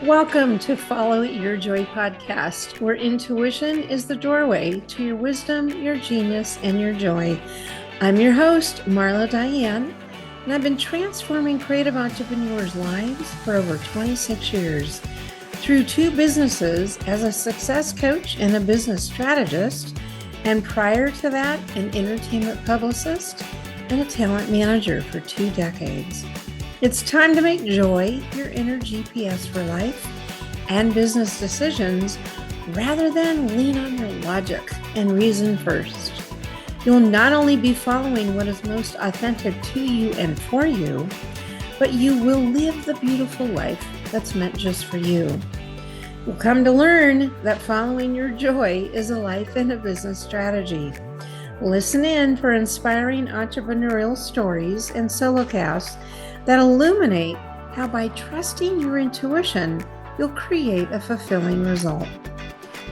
Welcome to Follow Your Joy podcast, where intuition is the doorway to your wisdom, your genius, and your joy. I'm your host, Marla Diane, and I've been transforming creative entrepreneurs' lives for over 26 years. Through two businesses as a success coach and a business strategist, and prior to that, an entertainment publicist and a talent manager for 2 decades. It's time to make joy your inner GPS for life and business decisions rather than lean on your logic and reason first. You'll not only be following what is most authentic to you and for you, but you will live the beautiful life that's meant just for you. You'll come to learn that following your joy is a life and a business strategy. Listen in for inspiring entrepreneurial stories and solocasts that illuminate how by trusting your intuition, you'll create a fulfilling result.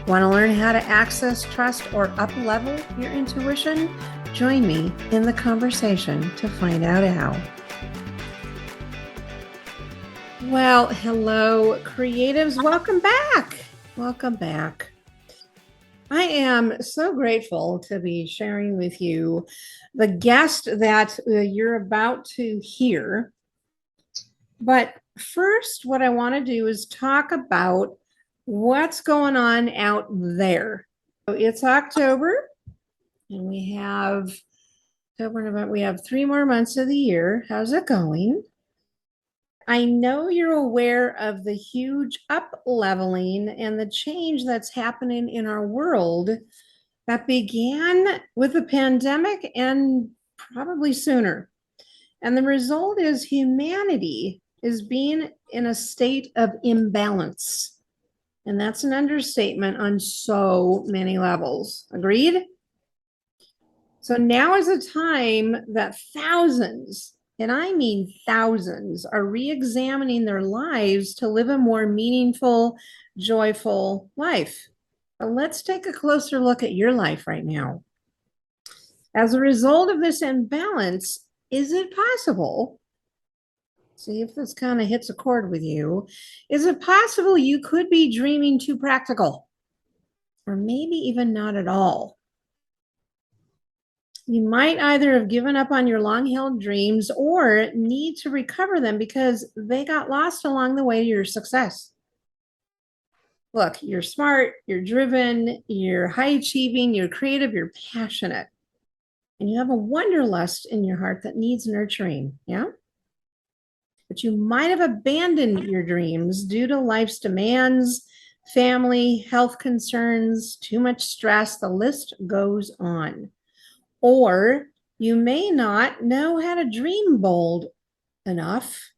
Want to learn how to access, trust, or up-level your intuition? Join me in the conversation to find out how. Well, hello, creatives. Welcome back. Welcome back. I am so grateful to be sharing with you the guest that you're about to hear. But first, what I want to do is talk about what's going on out there. So it's October, and we have October, November. We have 3 more months of the year. How's it going? I know you're aware of the huge up-leveling and the change that's happening in our world that began with the pandemic and probably sooner. And the result is humanity is being in a state of imbalance. And that's an understatement on so many levels. Agreed? So now is a time that thousands, and I mean thousands, are re-examining their lives to live a more meaningful, joyful life. But let's take a closer look at your life right now. As a result of this imbalance, is it possible? See if this kind of hits a chord with you. Is it possible you could be dreaming too practical? Or maybe even not at all. You might either have given up on your long-held dreams or need to recover them because they got lost along the way to your success. Look, you're smart, you're driven, you're high-achieving, you're creative, you're passionate. And you have a wanderlust in your heart that needs nurturing, yeah? But you might have abandoned your dreams due to life's demands, family, health concerns, too much stress. The list goes on. Or you may not know how to dream bold enough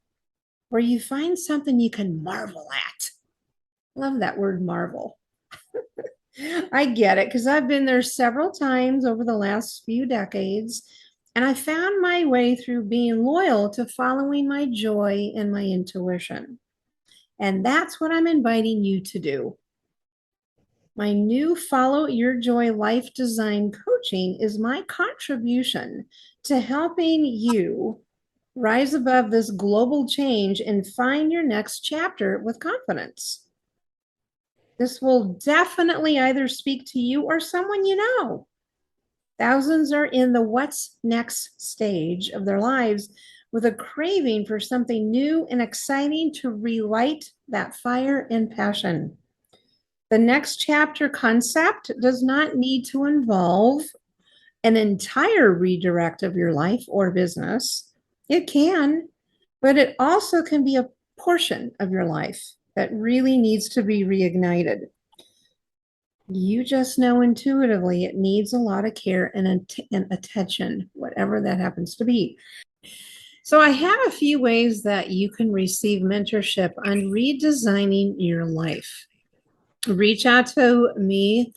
where you find something you can marvel at. Love that word, marvel. I get it because I've been there several times over the last few decades. And I found my way through being loyal to following my joy and my intuition. And that's what I'm inviting you to do. My new Follow Your Joy Life Design Coaching is my contribution to helping you rise above this global change and find your next chapter with confidence. This will definitely either speak to you or someone you know. Thousands are in the what's next stage of their lives with a craving for something new and exciting to relight that fire and passion. The next chapter concept does not need to involve an entire redirect of your life or business. It can, but it also can be a portion of your life that really needs to be reignited. You just know intuitively it needs a lot of care and attention, whatever that happens to be. So I have a few ways that you can receive mentorship on redesigning your life. Reach out to me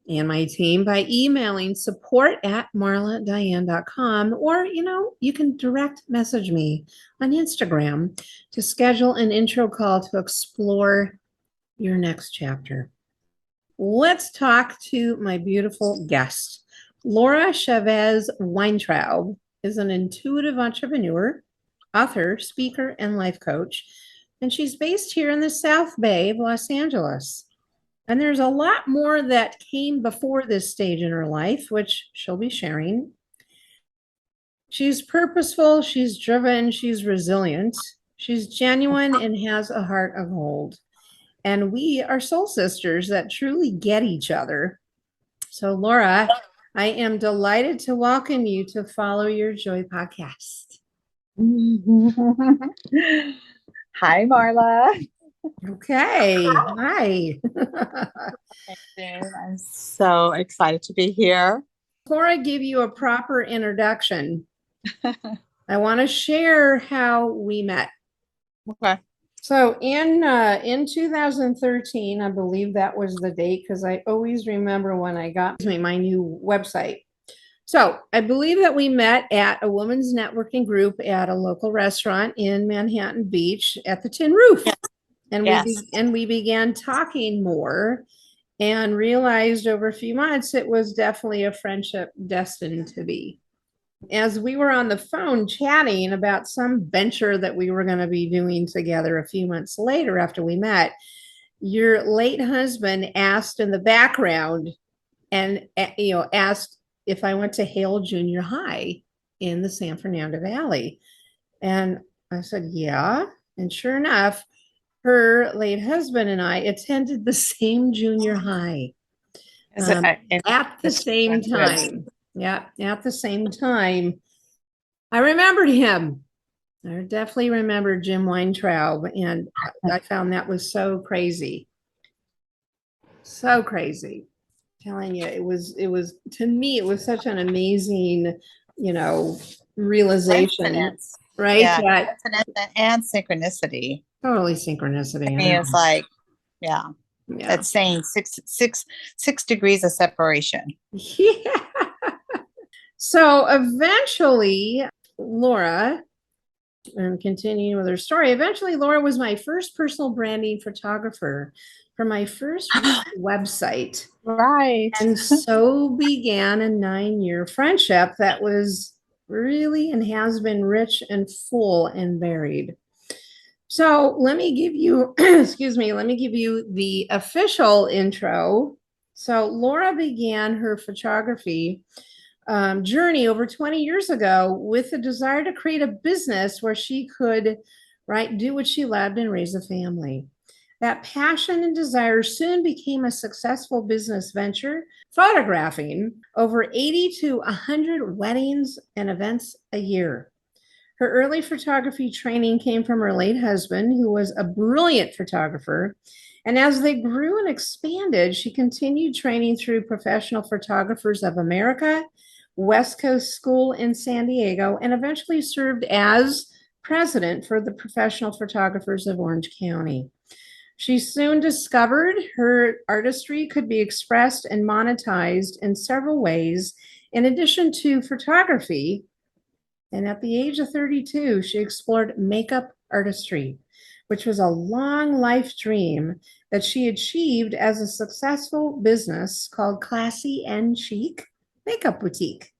and my team by emailing support@marladiane.com, or, you can direct message me on Instagram to schedule an intro call to explore your next chapter. Let's talk to my beautiful guest. Laura Chavez Weintraub is an intuitive entrepreneur, author, speaker, and life coach and she's based here in the South Bay of Los Angeles. And there's a lot more that came before this stage in her life, which she'll be sharing. She's purposeful, she's driven, she's resilient, she's genuine, and has a heart of gold. And we are soul sisters that truly get each other. So, Laura, I am delighted to welcome you to Follow Your Joy podcast. Hi, Marla. Okay. Hi. I'm so excited to be here. Before I give you a proper introduction, I want to share how we met. Okay. So in 2013, I believe that was the date because I always remember when I got my new website. So I believe that we met at a women's networking group at a local restaurant in Manhattan Beach at the Tin Roof. And we began talking more and realized over a few months it was definitely a friendship destined to be. As we were on the phone chatting about some venture that we were going to be doing together a few months later after we met, your late husband asked in the background and asked if I went to Hale Junior High in the San Fernando Valley. And I said, yeah. And sure enough, her late husband and I attended the same junior high at the same time. Yeah, at the same time. I remembered him. I definitely remember Jim Weintraub, and I found that was so crazy. So crazy. I'm telling you, it was to me, it was such an amazing, realization, right? Yeah, coincidence and synchronicity. Totally synchronicity. I mean, it's like, yeah. That's saying six degrees of separation. Yeah. So eventually, Laura, and continuing with her story, eventually Laura was my first personal branding photographer for my first website. Right. And so began a 9-year friendship that was really and has been rich and full and varied. So let me give you, let me give you the official intro. So Laura began her photography journey over 20 years ago with a desire to create a business where she could, do what she loved and raise a family. That passion and desire soon became a successful business venture, photographing over 80 to 100 weddings and events a year. Her early photography training came from her late husband, who was a brilliant photographer. And as they grew and expanded, she continued training through Professional Photographers of America, West Coast School in San Diego, and eventually served as president for the Professional Photographers of Orange County. She soon discovered her artistry could be expressed and monetized in several ways, in addition to photography. And at the age of 32, she explored makeup artistry, which was a long life dream that she achieved as a successful business called Classy and Chic Makeup Boutique.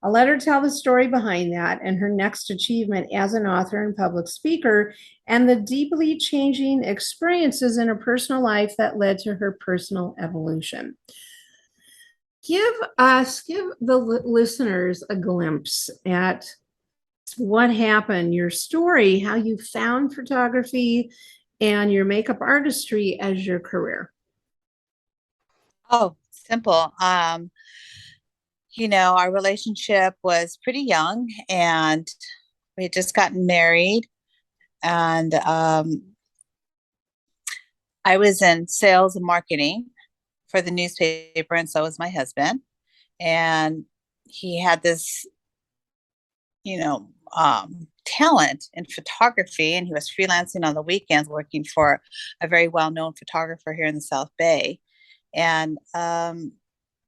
I'll let her tell the story behind that and her next achievement as an author and public speaker, and the deeply changing experiences in her personal life that led to her personal evolution. Give the listeners a glimpse at what happened, your story, how you found photography and your makeup artistry as your career. Oh, simple. Our relationship was pretty young and we had just gotten married, and I was in sales and marketing for the newspaper, and so was my husband. And he had this, talent in photography, and he was freelancing on the weekends working for a very well-known photographer here in the South Bay. And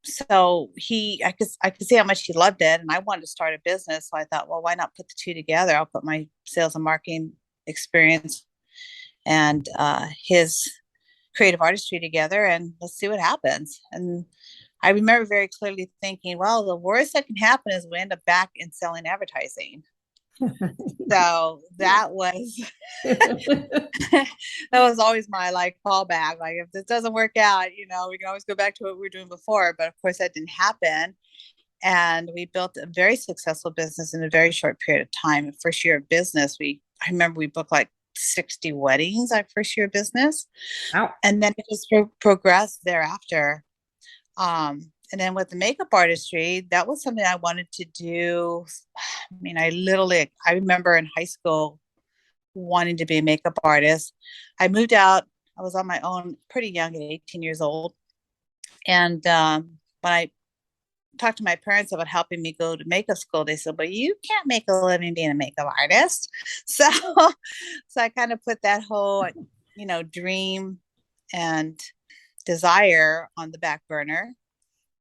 so I could see how much he loved it, and I wanted to start a business. So I thought, well, why not put the two together? I'll put my sales and marketing experience and his creative artistry together, and let's see what happens. And I remember very clearly thinking, well, the worst that can happen is we end up back in selling advertising. So that was that was always my like fallback. Like if this doesn't work out, we can always go back to what we were doing before. But of course that didn't happen. And we built a very successful business in a very short period of time. The first year of business, I remember we booked like 60 weddings our first year of business. Wow. And then it just progressed thereafter. And then with the makeup artistry, that was something I wanted to do. I mean, I remember in high school wanting to be a makeup artist. I moved out. I was on my own pretty young at 18 years old. And when I talked to my parents about helping me go to makeup school, they said, "But you can't make a living being a makeup artist." So, so I kind of put that whole, dream and desire on the back burner.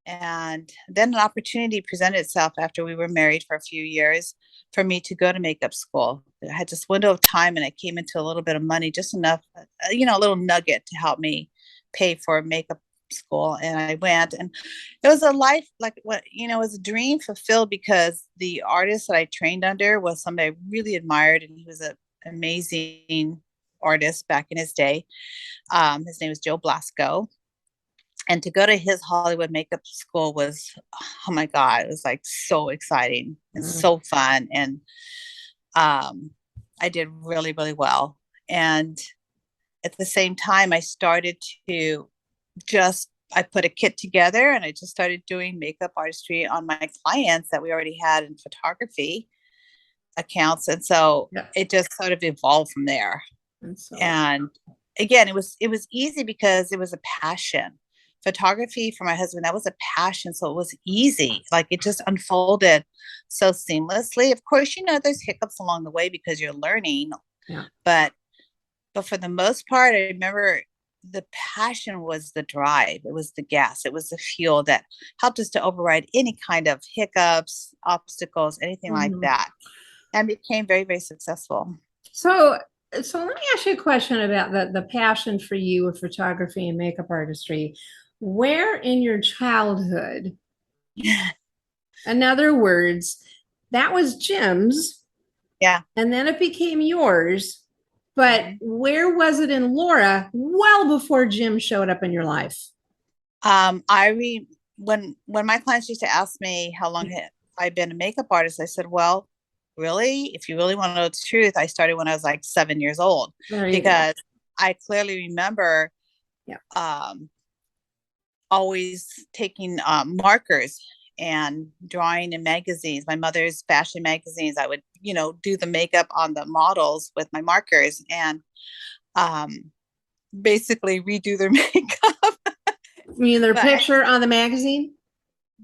And then an opportunity presented itself after we were married for a few years for me to go to makeup school. I had this window of time and I came into a little bit of money, just enough, a little nugget to help me pay for makeup school. And I went, and it was a life like what, it was a dream fulfilled, because the artist that I trained under was somebody I really admired, and he was an amazing artist back in his day. His name was Joe Blasco. And to go to his Hollywood makeup school was, oh my God, it was like so exciting and so fun. And I did really, really well. And at the same time, I started to I put a kit together and I just started doing makeup artistry on my clients that we already had in photography accounts. And so it just sort of evolved from there. And again, it was easy because it was a passion. Photography for my husband, that was a passion. So it was easy. Like it just unfolded so seamlessly. Of course, there's hiccups along the way because you're learning. Yeah. But for the most part, I remember the passion was the drive. It was the gas. It was the fuel that helped us to override any kind of hiccups, obstacles, anything like that, and became very, very successful. So let me ask you a question about the passion for you of photography and makeup artistry. Where in your childhood, in other words, that was Jim's, and then it became yours, but where was it in Laura well before Jim showed up in your life? When my clients used to ask me how long had I been a makeup artist, I said, well, really, if you really want to know the truth, I started when I was like 7 years old, because I clearly remember always taking markers and drawing in magazines, my mother's fashion magazines. I would, do the makeup on the models with my markers and basically redo their makeup. You mean their picture on the magazine?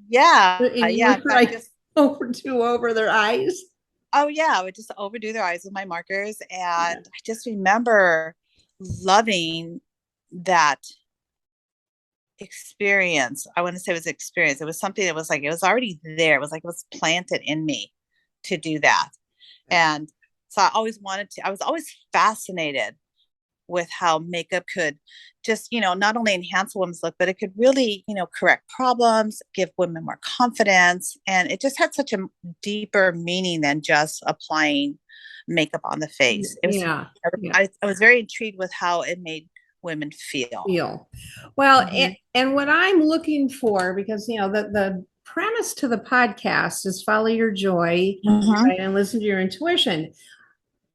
Yeah. Just over their eyes. Oh yeah, I would just overdo their eyes with my markers. And I just remember loving that experience. I wouldn't say it was experience. It was something that was like, it was already there. It was like, it was planted in me to do that. And so I was always fascinated with how makeup could just, not only enhance a woman's look, but it could really, correct problems, give women more confidence. And it just had such a deeper meaning than just applying makeup on the face. I was very intrigued with how it made women feel. Well, and what I'm looking for, because, the premise to the podcast is follow your joy, right, and listen to your intuition.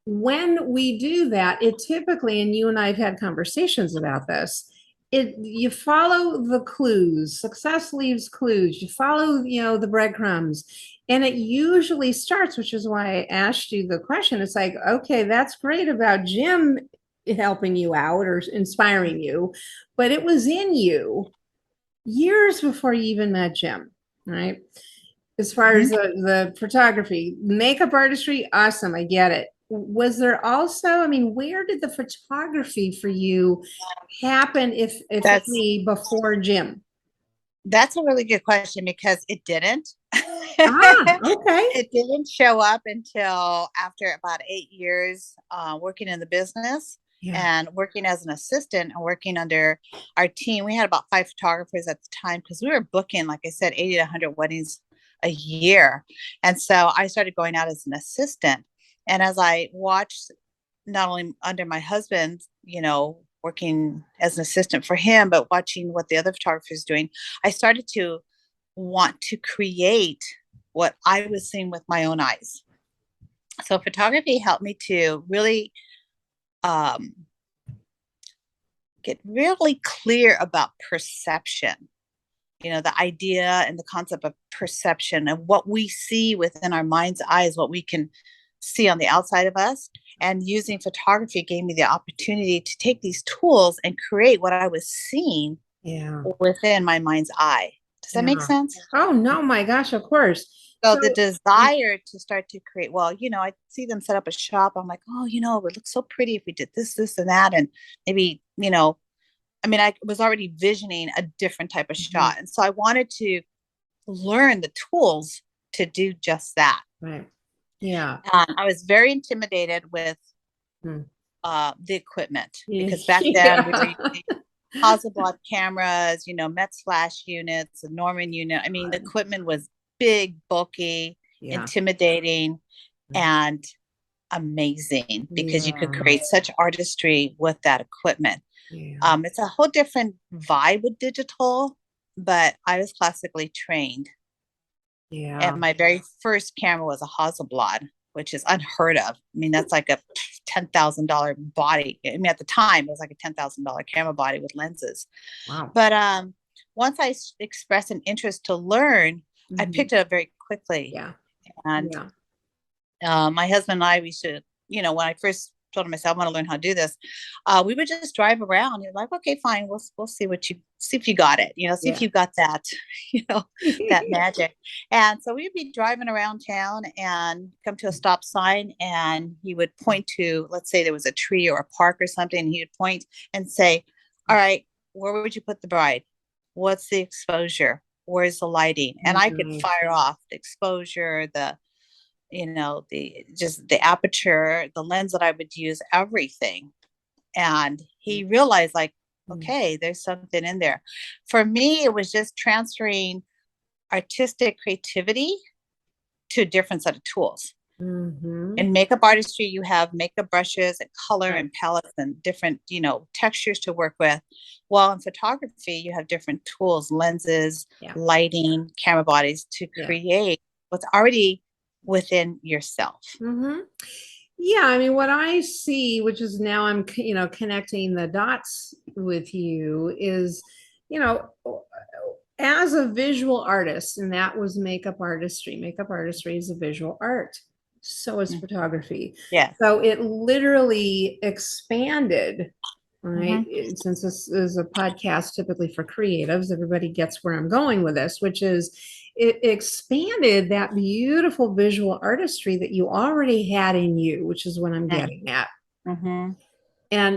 When we do that, it typically, and you and I have had conversations about this, you follow the clues. Success leaves clues. You follow, the breadcrumbs. And it usually starts, which is why I asked you the question. It's like, okay, that's great about Jim helping you out or inspiring you, but it was in you years before you even met Jim, right? As far as the photography, makeup artistry, awesome, I get it. Was there also, where did the photography for you happen, if any, before Jim? That's a really good question, because it didn't. Okay. It didn't show up until after about 8 years working in the business and working as an assistant and working under our team. We had about 5 photographers at the time, because we were booking, like I said, 80 to 100 weddings a year. And so I started going out as an assistant. And as I watched, not only under my husband, working as an assistant for him, but watching what the other photographers doing, I started to want to create what I was seeing with my own eyes. So photography helped me to really get really clear about perception, the idea and the concept of perception and what we see within our mind's eyes, what we can see on the outside of us. And using photography gave me the opportunity to take these tools and create what I was seeing within my mind's eye. Does that make sense? Oh, no, my gosh, of course. So the desire to start to create, I see them set up a shop. I'm like, oh, it would look so pretty if we did this, this, and that. And maybe, I was already visioning a different type of shot. And so I wanted to learn the tools to do just that. Right. Yeah. I was very intimidated with the equipment because back then we were using Hasselblad cameras, Metz flash units, the Norman unit. I mean, the equipment was big, bulky, intimidating, and amazing because you could create such artistry with that equipment. It's a whole different vibe with digital, but I was classically trained. And my very first camera was a Hasselblad, which is unheard of. I mean, that's like a $10,000 body. I mean, at the time, it was like a $10,000 camera body with lenses. Wow. But once I expressed an interest to learn, I picked it up very quickly. Yeah. And my husband and I, we should, when I first told him, I said, I want to learn how to do this. We would just drive around. He's like, okay, fine. We'll see see if you got it, see if you got that, that magic. And so we'd be driving around town and come to a stop sign, and he would point to, let's say there was a tree or a park or something. And he would point and say, all right, where would you put the bride? What's the exposure? Where's the lighting? And I could fire off the exposure, the aperture, the lens that I would use, everything. And he realized, like, okay, there's something in there. For me, it was just transferring artistic creativity to a different set of tools. In makeup artistry, you have makeup brushes and color and palettes and different, textures to work with. While in photography, you have different tools, lenses, lighting, camera bodies to create what's already within yourself. Yeah, I mean, what I see, which is now I'm, connecting the dots with you, is, as a visual artist, and that was makeup artistry. Makeup artistry is a visual art. So is photography. Yeah. So it literally expanded, right? Since this is a podcast typically for creatives, everybody gets where I'm going with this, which is it expanded that beautiful visual artistry that you already had in you, which is what I'm getting at. And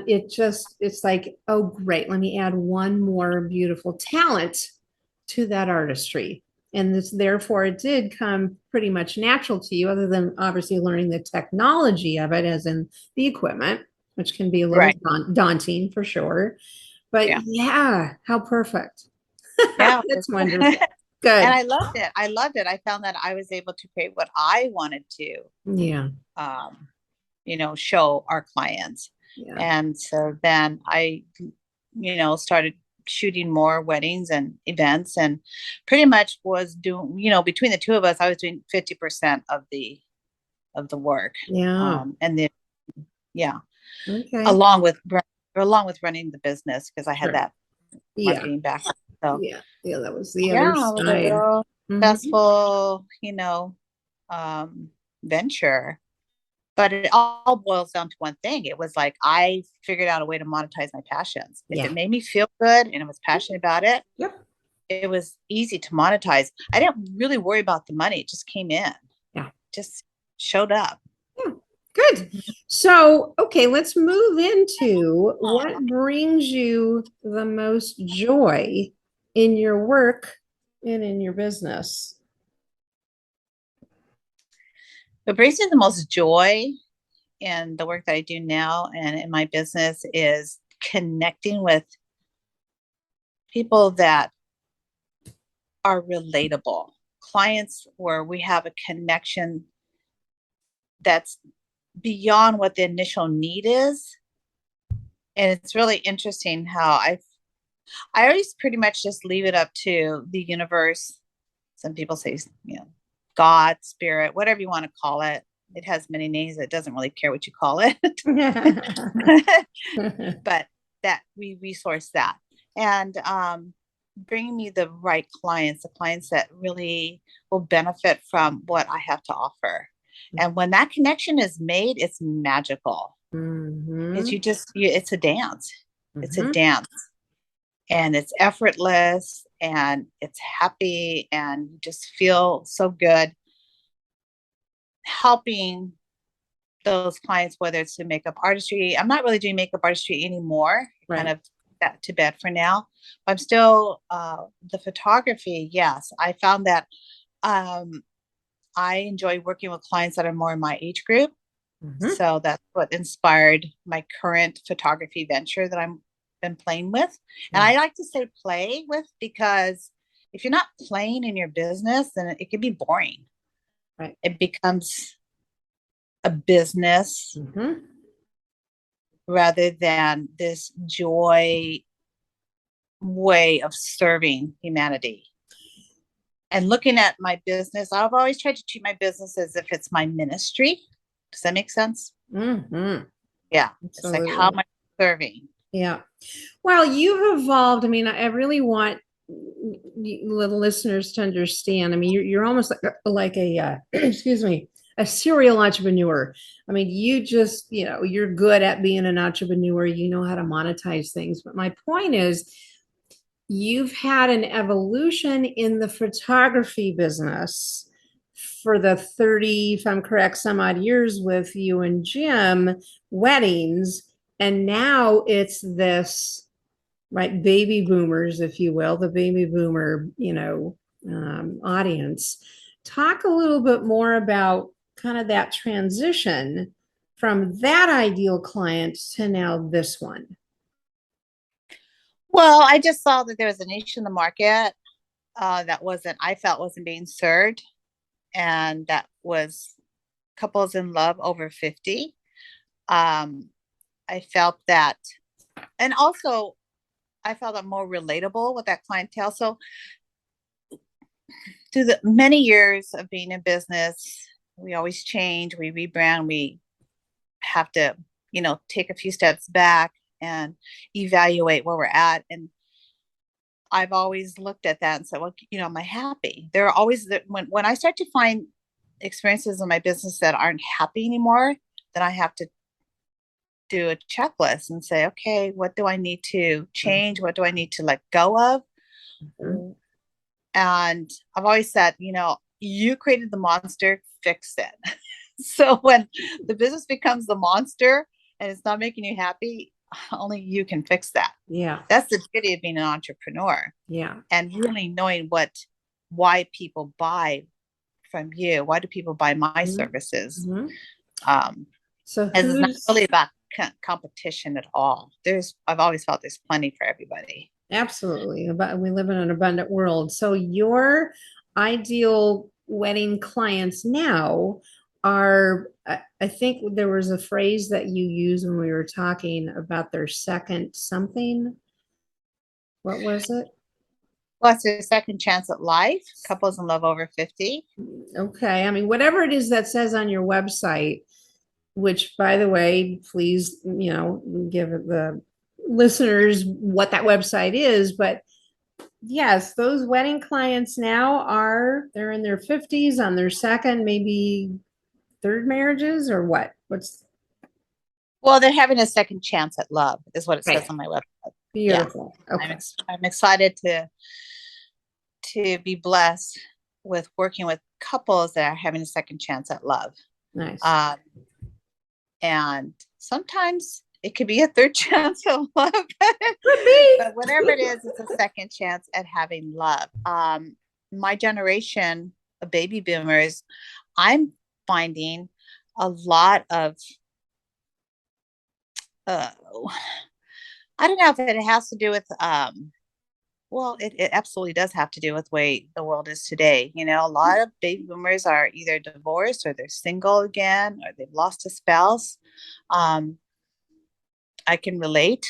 it's like, oh, great. Let me add one more beautiful talent to that artistry. And therefore it did come pretty much natural to you, other than obviously learning the technology of it, as in the equipment, which can be a little daunting for sure. But how perfect. Yeah. That's wonderful. Good. And I loved it. I found that I was able to create what I wanted to, show our clients. And so then I, started shooting more weddings and events, and pretty much was doing, between the two of us, I was doing 50% of the work. And then, okay. Along with running the business, because I had that marketing background. So that was the other side. Successful, venture. But it all boils down to one thing. It was like I figured out a way to monetize my passions. If it made me feel good and I was passionate about it, it was easy to monetize. I didn't really worry about the money. It just came in. Yeah. Just showed up. Yeah. Good. So, okay, let's move into what brings you the most joy in your work and in your business. What brings me the most joy in the work that I do now and in my business is connecting with people that are relatable, clients where we have a connection that's beyond what the initial need is. And it's really interesting how I always pretty much just leave it up to the universe. Some people say, God, spirit, whatever you want to call it. It has many names. It doesn't really care what you call it. But that we resource that. And bringing me the right clients, the clients that really will benefit from what I have to offer. And when that connection is made, it's magical. It's it's a dance. It's a dance. And it's effortless and it's happy and you just feel so good helping those clients, whether it's in makeup artistry. I'm not really doing makeup artistry anymore. Right. Kind of that to bed for now. But I'm still the photography. Yes, I found that I enjoy working with clients that are more in my age group. So that's what inspired my current photography venture that I'm been playing with. And I like to say play with, because if you're not playing in your business, then it can be boring. Right. It becomes a business rather than this joy way of serving humanity. And looking at my business, I've always tried to treat my business as if it's my ministry. Does that make sense? Yeah. Absolutely. It's like, how am I serving? Yeah. Well, you've evolved. I mean, I really want the listeners to understand. I mean, you're almost like a excuse me, a serial entrepreneur. I mean, you just, you're good at being an entrepreneur. You know how to monetize things. But my point is, you've had an evolution in the photography business for the 30, if I'm correct, some odd years with you and Jim, weddings. And now it's this, right, baby boomers, if you will, the baby boomer, audience. Talk a little bit more about kind of that transition from that ideal client to now this one. Well, I just saw that there was a niche in the market that I felt wasn't being served. And that was couples in love over 50. I felt that, and also I felt I'm more relatable with that clientele. So through the many years of being in business, we always change, we rebrand, we have to, take a few steps back and evaluate where we're at. And I've always looked at that and said, well, am I happy? There are always when I start to find experiences in my business that aren't happy anymore, then I have to do a checklist and say, okay, what do I need to change? What do I need to let go of? And I've always said, you created the monster, fix it. So when the business becomes the monster and it's not making you happy, only you can fix that. Yeah. That's the beauty of being an entrepreneur. Yeah. And really knowing why people buy from you. Why do people buy my services? So it's not really about competition at all. I've always felt there's plenty for everybody. Absolutely. But we live in an abundant world. So your ideal wedding clients now are, I think there was a phrase that you used when we were talking about their second something. What was it? Well, it's their second chance at life. Couples in love over 50. Okay. I mean, whatever it is that says on your website, which, by the way, please, give the listeners what that website is. But yes, those wedding clients now they're in their 50s, on their second, maybe third marriages, or what? Well, they're having a second chance at love, is what it says on my website. Beautiful. Yeah. Okay. I'm excited to be blessed with working with couples that are having a second chance at love. Nice. And sometimes it could be a third chance at love. Could be. But whatever it is, it's a second chance at having love. My generation of baby boomers, I'm finding a lot of I don't know if it has to do with Well, it absolutely does have to do with the way the world is today. You know, a lot of baby boomers are either divorced or they're single again or they've lost a spouse. Um, I can relate,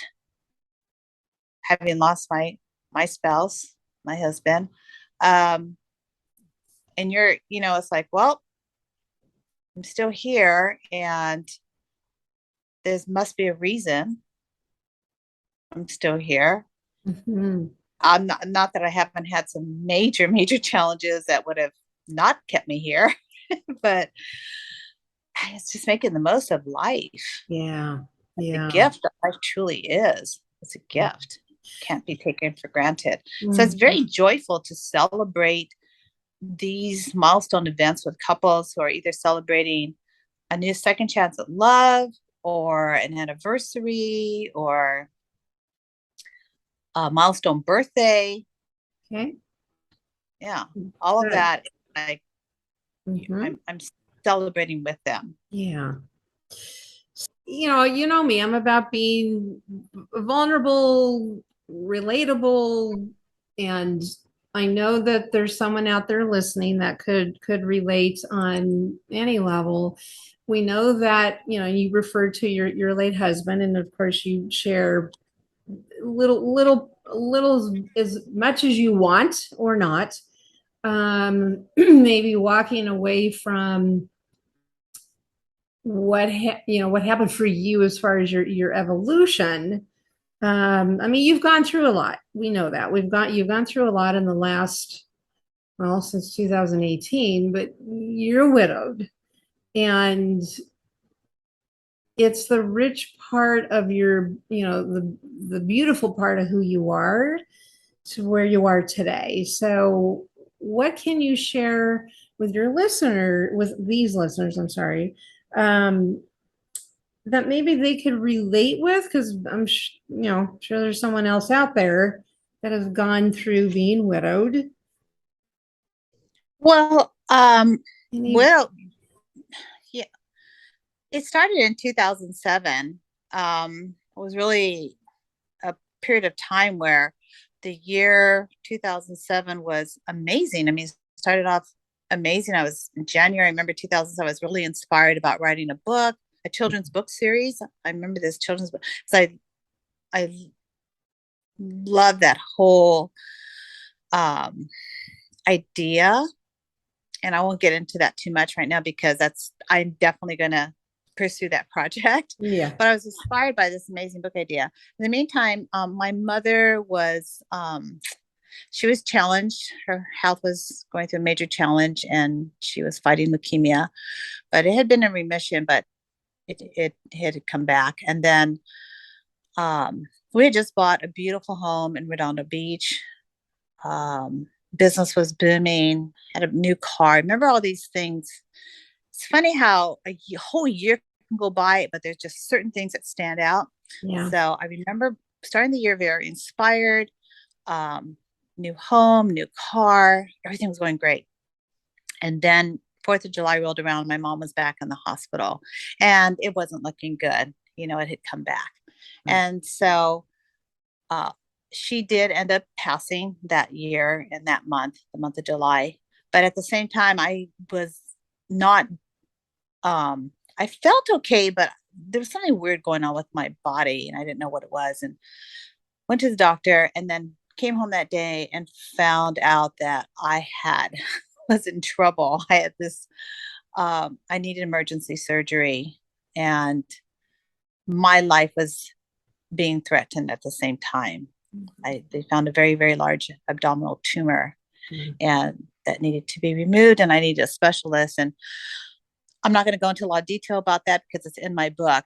having lost my spouse, my husband. Um, and it's like, well, I'm still here, and there must be a reason I'm still here. Mhm. I'm not that I haven't had some major, major challenges that would have not kept me here, but it's just making the most of life. Yeah. The Yeah. gift that life truly is. It's a gift. Can't be taken for granted. So it's Mhm. very joyful to celebrate these milestone events with couples who are either celebrating a new second chance at love or an anniversary or a milestone birthday. Okay. Yeah, all of Good. that. Like Hmm. I'm celebrating with them. Yeah. You know me, I'm about being vulnerable, relatable, and I know that there's someone out there listening that could relate on any level. We know that, you referred to your late husband, and of course you share little as much as you want or not. Maybe walking away from what happened for you as far as your evolution. I mean, you've gone through a lot. We know that you've gone through a lot in the last, well, since 2018, but you're widowed, and it's the rich part of your, the beautiful part of who you are to where you are today. So what can you share with these listeners, I'm sorry, um, that maybe they could relate with? Because sure there's someone else out there that has gone through being widowed. Well, Any, well, yeah, it started in 2007. It was really a period of time where the year 2007 was amazing. I mean, it started off amazing. I was in January, I remember 2007, I was really inspired about writing a book, a children's book series. I remember this children's book. So I love that whole um, idea. And I won't get into that too much right now because I'm definitely going to pursue that project. yeah, But I was inspired by this amazing book idea. In the meantime, my mother she was challenged. Her health was going through a major challenge and she was fighting leukemia, but it had been in remission, but it had come back. And then we had just bought a beautiful home in Redondo Beach. Business was booming, had a new car. Remember all these things. It's funny how whole year can go by, but there's just certain things that stand out. yeah, So I remember starting the year very inspired. Um, New home, new car, everything was going great. And then 4th of July rolled around. My mom was back in the hospital and it wasn't looking good. It had come back. And so uh, she did end up passing that year and that month, the month of July. But at the same time, I was not, I felt okay, but there was something weird going on with my body and I didn't know what it was. And went to the doctor and then came home that day and found out that was in trouble. I had I needed emergency surgery and my life was being threatened at the same time. They found a very, very large abdominal tumor and that needed to be removed and I needed a specialist. And I'm not going to go into a lot of detail about that because it's in my book.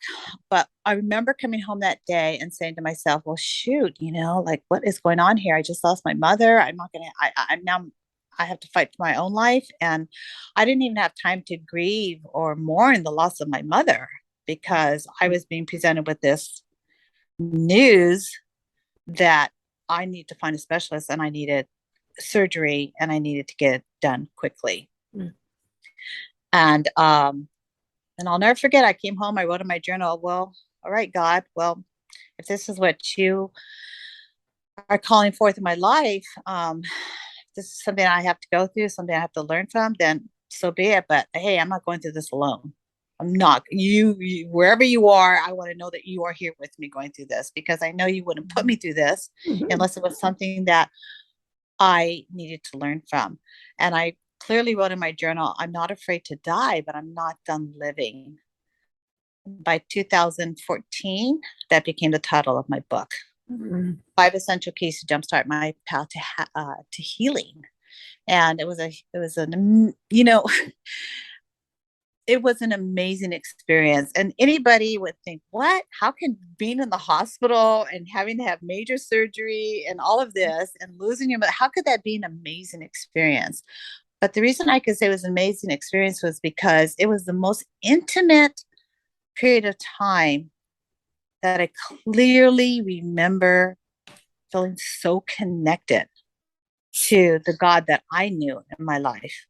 But I remember coming home that day and saying to myself, well, shoot, like what is going on here? I just lost my mother. I'm not going to, I'm now, I have to fight for my own life. And I didn't even have time to grieve or mourn the loss of my mother because I was being presented with this news that I need to find a specialist and I needed surgery and I needed to get it done quickly. mm, And I'll never forget, I came home, I wrote in my journal, well, all right, God, well, if this is what you are calling forth in my life, this is something I have to go through, something I have to learn from, then so be it. But hey, I'm not going through this alone. I'm not. You wherever you are, I want to know that you are here with me going through this, because I know you wouldn't put me through this Mhm. unless it was something that I needed to learn from. And I clearly wrote in my journal, I'm not afraid to die, but I'm not done living. By 2014, that became the title of my book. Mhm. 5 essential keys to jumpstart my path to healing. And it was an it was an amazing experience. And anybody would think, what? How can being in the hospital and having to have major surgery and all of this and losing your mother, how could that be an amazing experience? But the reason I could say it was an amazing experience was because it was the most intimate period of time that I clearly remember feeling so connected to the God that I knew in my life.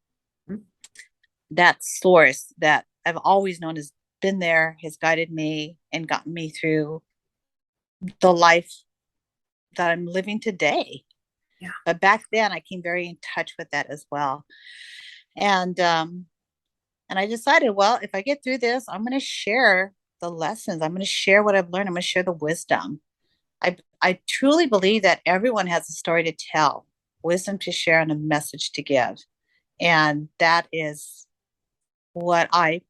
That source that I've always known has been there, has guided me and gotten me through the life that I'm living today. Yeah. But back then I came very in touch with that as well. And I decided, well, if I get through this, I'm going to share the lessons. I'm going to share what I've learned. I'm going to share the wisdom. I truly believe that everyone has a story to tell, wisdom to share, and a message to give. And that is what I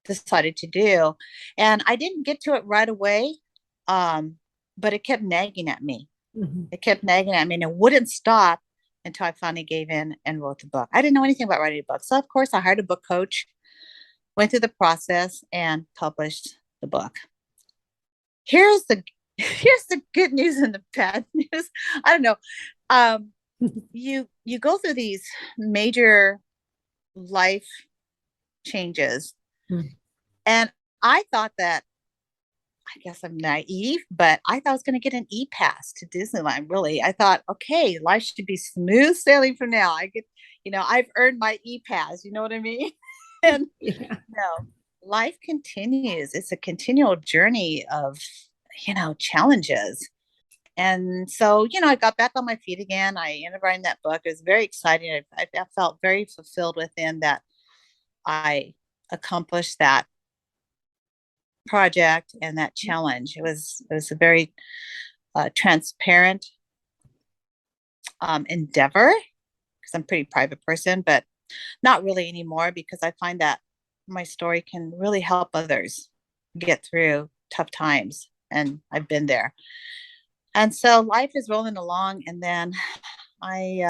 decided to do. And I didn't get to it right away, but it kept nagging at me. Mhm. It kept nagging at me, and it wouldn't stop until I finally gave in and wrote the book. I didn't know anything about writing a book. So, of course, I hired a book coach, went through the process, and published the book. Here's the here's the good news and the bad news. I don't know. Um, you go through these major life changes, Mhm. and I thought that, I guess I'm naive, but I thought I was going to get an e-pass to Disneyland. Really, I thought, okay, life should be smooth sailing from now. I get, I've earned my e-pass. You know what I mean? And Yeah. no, life continues. It's a continual journey of, challenges. And so, I got back on my feet again. I ended up writing that book. It was very exciting. I felt very fulfilled within that I accomplished that project and that challenge. It was a very transparent endeavor, because I'm a pretty private person, but not really anymore, because I find that my story can really help others get through tough times, and I've been there. And so life is rolling along, and then I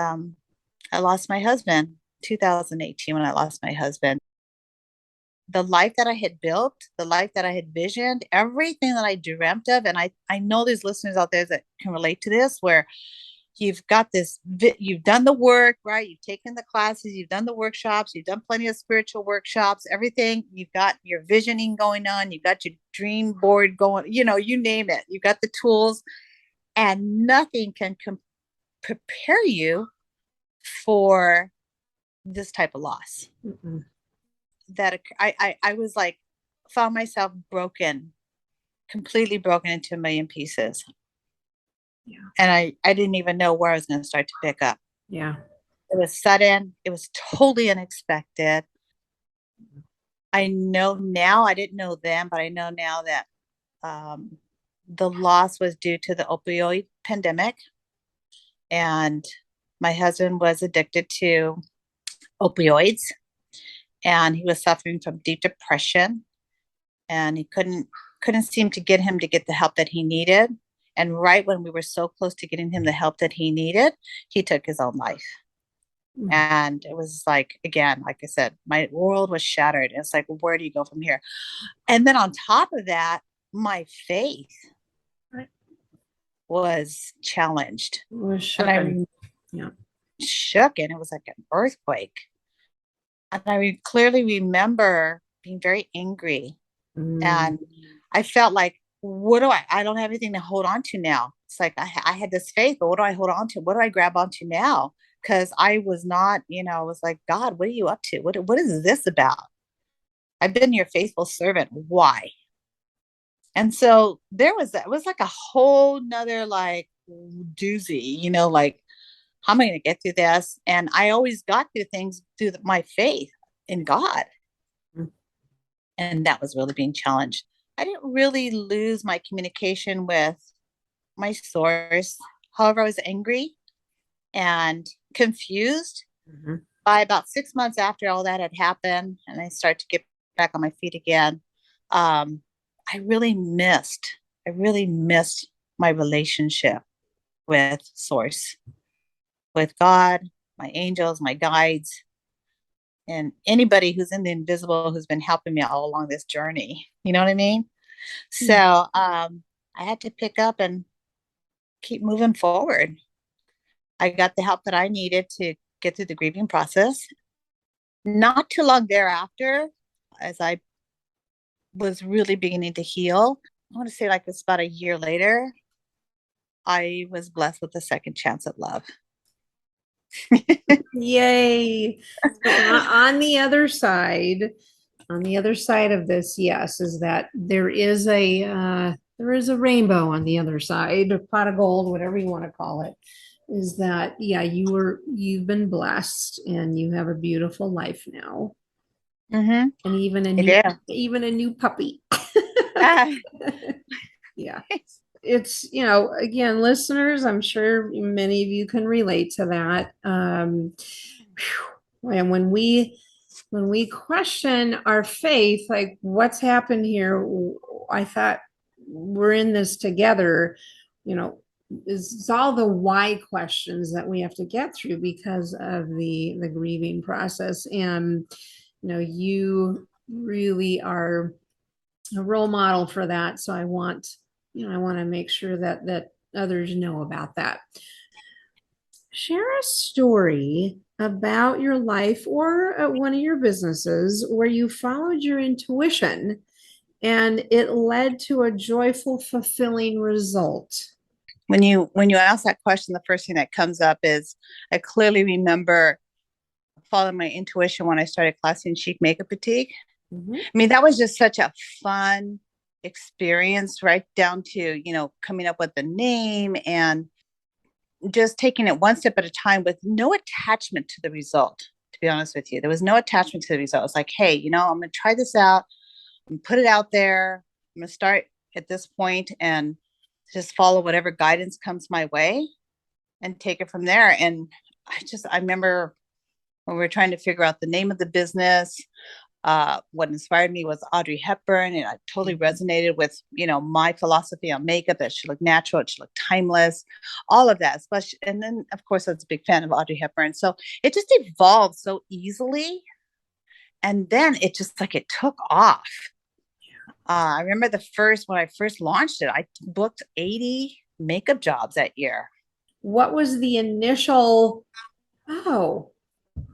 lost my husband 2018. When I lost my husband, the life that I had built, the life that I had visioned, everything that I dreamt of. And I know there's listeners out there that can relate to this, where you've got this, you've done the work, right? You've taken the classes, you've done the workshops, you've done plenty of spiritual workshops, everything. You've got your visioning going on, you've got your dream board going, you name it. You've got the tools, and nothing can prepare you for this type of loss. Mhm. That I was like, found myself broken, completely broken into a million pieces. Yeah. And I didn't even know where I was going to start to pick up. Yeah. It was sudden. It was totally unexpected. I know now, I didn't know then, but I know now that um, the loss was due to the opioid pandemic. And my husband was addicted to opioids, and he was suffering from deep depression, and he couldn't seem to get him to get the help that he needed. And right when we were so close to getting him the help that he needed, he took his own life. Mhm. And it was like, again, like I said, my world was shattered. It's like, where do you go from here? And then on top of that, my faith Right. was challenged. It was And I shocking. Yeah. shook, and it was like an earthquake. And I clearly remember being very angry. Mm. And I felt like, what do I don't have anything to hold on to now. It's like I had this faith, but what do I hold on to? What do I grab onto now? Because I was not, I was like, God, what are you up to? What is this about? I've been your faithful servant. Why? And so there was that. It was like a whole nother, like, doozy, like, how am I going to get through this? And I always got through things through my faith in God. Mm. And that was really being challenged. I didn't really lose my communication with my source. However, I was angry and confused. Mhm. By about 6 months after all that had happened, and I started to get back on my feet again, um, I really missed, I really missed my relationship with Source, with God, my angels, my guides, and anybody who's in the invisible who's been helping me all along this journey. You know what I mean? So Mm. I had to pick up and keep moving forward. I got the help that I needed to get through the grieving process. Not too long thereafter, as I was really beginning to heal, I want to say like it's about a year later, I was blessed with a second chance at love. Yay. So on the other side, of this, yes, is that there is a rainbow on the other side, a pot of gold, whatever you want to call it. Is that, yeah, you've been blessed and you have a beautiful life now. Mm-hmm. And even a new puppy. Ah. Yeah. It's, again, listeners, I'm sure many of you can relate to that. And when we question our faith, like what's happened here, I thought we're in this together, you know, it's all the why questions that we have to get through because of the grieving process. And, you really are a role model for that. So I want to make sure that others know about that. Share a story about your life or one of your businesses where you followed your intuition and it led to a joyful, fulfilling result. When you ask that question, the first thing that comes up is I clearly remember following my intuition when I started Classy and Chic Makeup Boutique. Mhm. I mean, that was just such a fun experience, right down to, coming up with the name and just taking it one step at a time with no attachment to the result. To be honest with you, there was no attachment to the result. It's like, hey, I'm going to try this out and put it out there. I'm going to start at this point and just follow whatever guidance comes my way and take it from there. And I remember when we were trying to figure out the name of the business, what inspired me was Audrey Hepburn, and I totally resonated with my philosophy on makeup. That should look natural, it should look timeless, all of that. Especially, and then of course I was a big fan of Audrey Hepburn, so it just evolved so easily. And then it took off. I remember when I first launched it, I booked 80 makeup jobs that year. What was the initial, oh,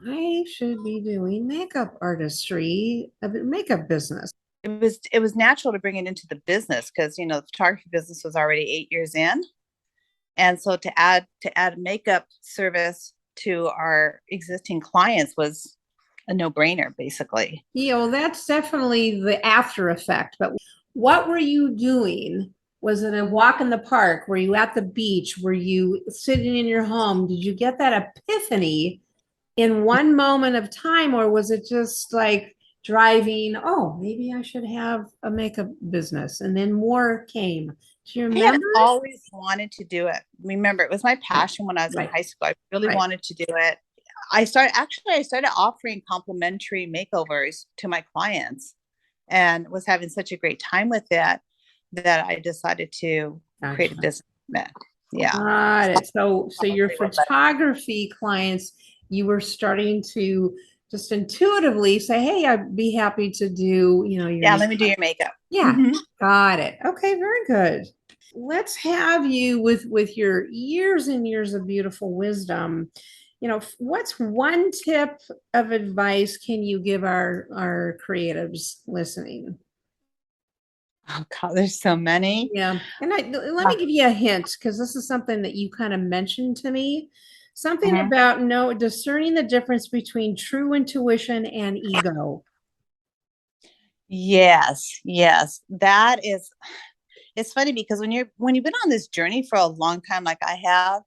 I should be doing makeup artistry, a makeup business? It was natural to bring it into the business because the photography business was already 8 years in, and so to add makeup service to our existing clients was a no-brainer, basically. That's definitely the after effect. But what were you doing? Was it a walk in the park? Were you at the beach? Were you sitting in your home? Did you get that epiphany in one moment of time, or was it just like driving? Oh, maybe I should have a makeup business, and then more came. Do you I had remember? always wanted to do it. Remember, it was my passion when I was in Right, high school. I really right. wanted to do it. I started offering complimentary makeovers to my clients and was having such a great time with that I decided to create a Gotcha. business. Yeah. Got it. So your Probably what led. photography clients, you were starting to just intuitively say, "Hey, I'd be happy to do, your Yeah, makeup." let me do your makeup. Yeah, Hmm. got it. Okay, very good. Let's have you with your years and years of beautiful wisdom. What's one tip of advice can you give our creatives listening? Oh God, there's so many. Yeah. And let me give you a hint because this is something that you kind of mentioned to me. Something Mhm. about discerning the difference between true intuition and ego. Yes, yes. That is, it's funny because when you've been on this journey for a long time, like I have,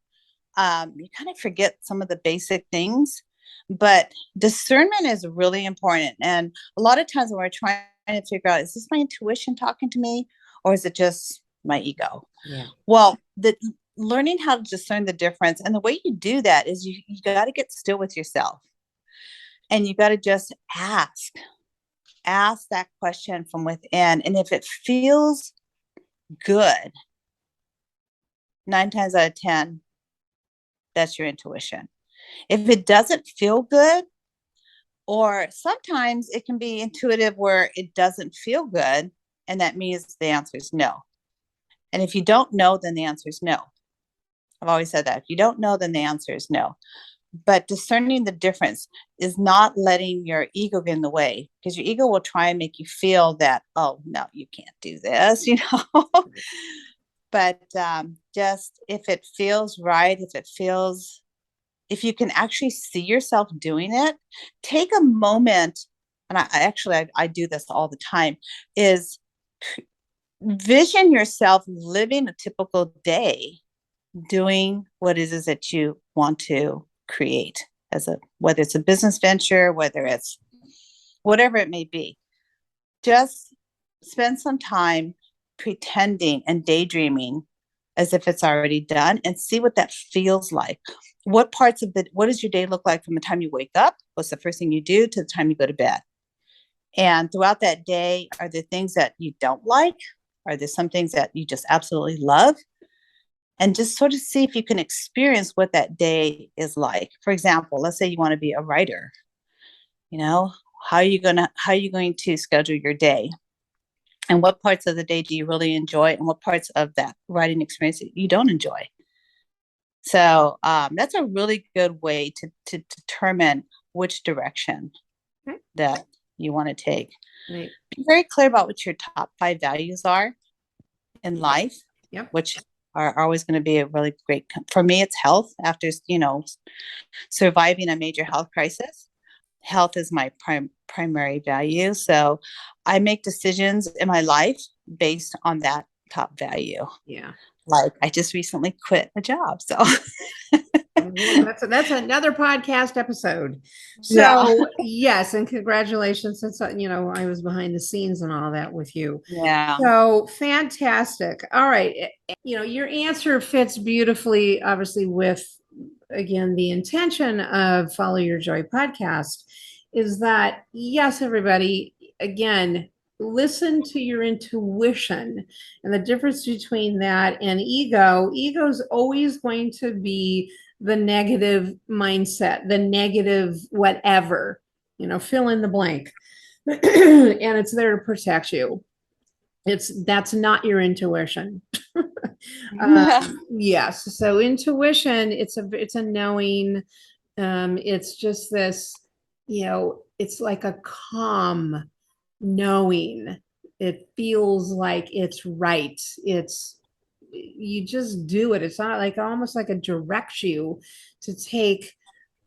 you kind of forget some of the basic things. But discernment is really important. And a lot of times when we're trying to figure out, is this my intuition talking to me, or is it just my ego? Yeah. Well, the learning how to discern the difference, and the way you do that is you got to get still with yourself, and you got to just ask that question from within. And if it feels good, 9 times out of 10, that's your intuition. If it doesn't feel good, or sometimes it can be intuitive where it doesn't feel good, and that means the answer is no. And if you don't know, then the answer is no. I've always said that. If you don't know, then the answer is no. But discerning the difference is not letting your ego get in the way, because your ego will try and make you feel that, oh, no, you can't do this, But just if it feels right, if you can actually see yourself doing it, take a moment. And I do this all the time, is vision yourself living a typical day, doing what it is that you want to create, whether it's a business venture, whether it's whatever it may be. Just spend some time pretending and daydreaming as if it's already done, and see what that feels like. What does your day look like from the time you wake up? What's the first thing you do to the time you go to bed? And throughout that day, are there things that you don't like? Are there some things that you just absolutely love? And just sort of see if you can experience what that day is like. For example, let's say you want to be a writer. How are you going to schedule your day? And what parts of the day do you really enjoy, and what parts of that writing experience you don't enjoy? So that's a really good way to determine which direction that you want to take. Right. Be very clear about what your top 5 values are in life, which are always going to be a really great. For me, it's health. After surviving a major health crisis, health is my primary value. So I make decisions in my life based on that top value. Yeah. Like I just recently quit a job. So that's another podcast episode. So yes, and congratulations. Since I was behind the scenes and all that with you. Yeah. So fantastic. All right. Your answer fits beautifully, obviously, with, again, the intention of Follow Your Joy podcast is that, yes, everybody, again, listen to your intuition, and the difference between that and ego. Ego is always going to be the negative mindset, the negative whatever, fill in the blank. And it's there to protect you. That's not your intuition. Yes. So intuition, it's a knowing. It's just this, it's like a calm knowing. It feels like it's right. You just do it. It's not like, almost like it directs you to take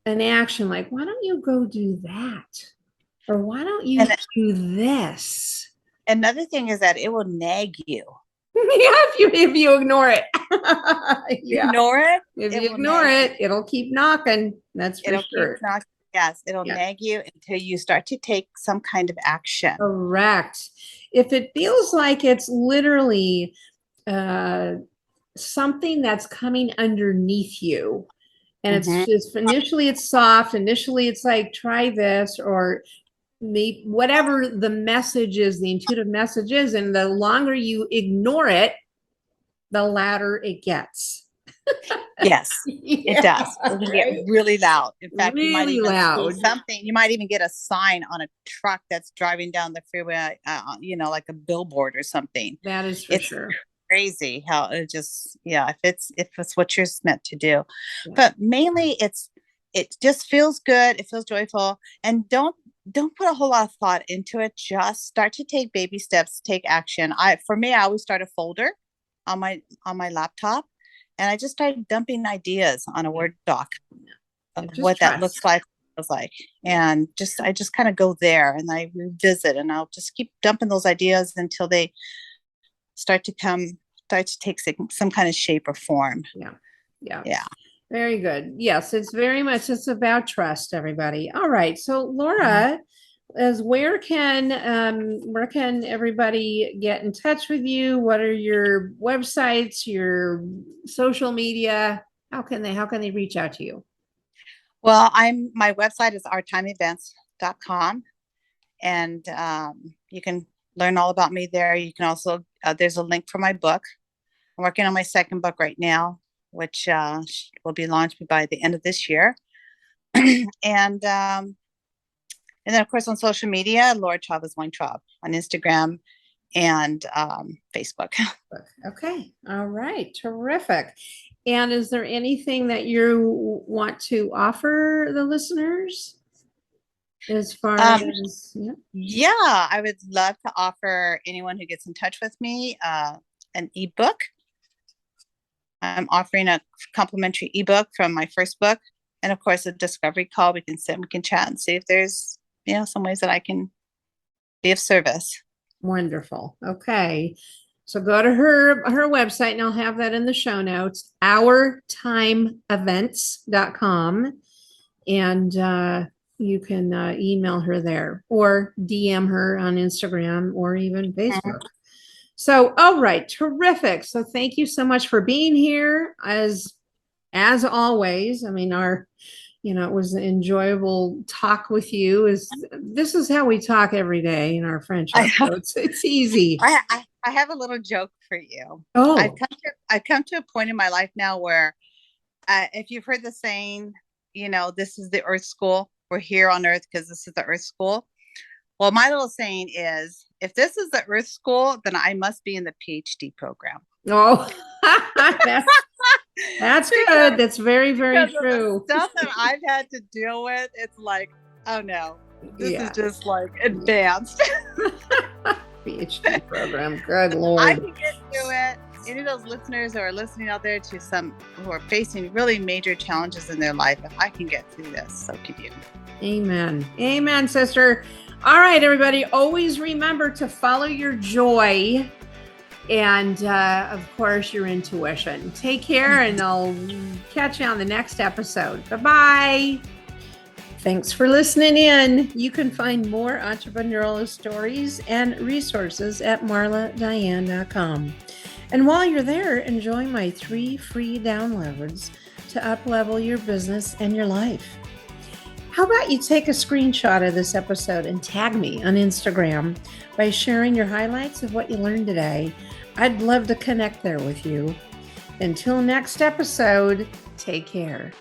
an action. Like, why don't you go do that? Or why don't you do this? Another thing is that it will nag you. If you ignore it. Ignore it. If you ignore it, it'll keep knocking. That's for sure. Yes, it'll nag you until you start to take some kind of action. Correct. If it feels like it's literally something that's coming underneath you, and it's initially it's soft, initially it's like, try this, or whatever the message is, the intuitive message is, and the longer you ignore it, the louder it gets. Yes, it does. It can get really loud. In fact, really you might even loud. see something. You might even get a sign on a truck that's driving down the freeway, like a billboard or something. That is for sure. Crazy how it just, if it's what you're meant to do. But mainly it just feels good. It feels joyful, and don't put a whole lot of thought into it. Just start to take baby steps, take action. For me, I always start a folder on my laptop, and I just started dumping ideas on a Word doc of what that looks like, feels like. And I just kind of go there and I revisit, and I'll just keep dumping those ideas until they start to take some kind of shape or form. Yeah. Yeah. Yeah. Very good. Yes, it's about trust, everybody. All right. So Laura, where can everybody get in touch with you? What are your websites, your social media? How can they reach out to you? Well, my website is arttimeevents.com, and you can learn all about me there. You can also there's a link for my book. I'm working on my second book right now, which will be launched by the end of this year. And then of course on social media, Laura Chavez Weintraub on Instagram and Facebook. Okay. All right. Terrific. And is there anything that you want to offer the listeners as far as, yeah, I would love to offer anyone who gets in touch with me an ebook. I'm offering a complimentary ebook from my first book, and of course a discovery call. We can sit, we can chat and see if there's some ways that I can be of service. Wonderful. Okay. So go to her website, and I'll have that in the show notes, ourtimeevents.com. And you can email her there or DM her on Instagram or even Facebook. So, all right, terrific. So thank you so much for being here as always. I mean, it was an enjoyable talk with you. This is how we talk every day in our friendship. So it's easy. I have a little joke for you. Oh, I've come to a point in my life now where if you've heard the saying, this is the Earth School. We're here on Earth because this is the Earth School. Well, my little saying is, if this is the Earth School, then I must be in the PhD program. Oh, that's good. That's very, very true. The stuff that I've had to deal with, it's like, oh no, this is just like advanced. PhD program. Good Lord. I can get through it. Any of those listeners who are listening out there who are facing really major challenges in their life, if I can get through this, so can you. Amen. Amen, sister. All right, everybody. Always remember to follow your joy and, of course, your intuition. Take care, and I'll catch you on the next episode. Bye-bye. Thanks for listening in. You can find more entrepreneurial stories and resources at marladiane.com. And while you're there, enjoy my 3 free downloads to up-level your business and your life. How about you take a screenshot of this episode and tag me on Instagram by sharing your highlights of what you learned today? I'd love to connect there with you. Until next episode, take care.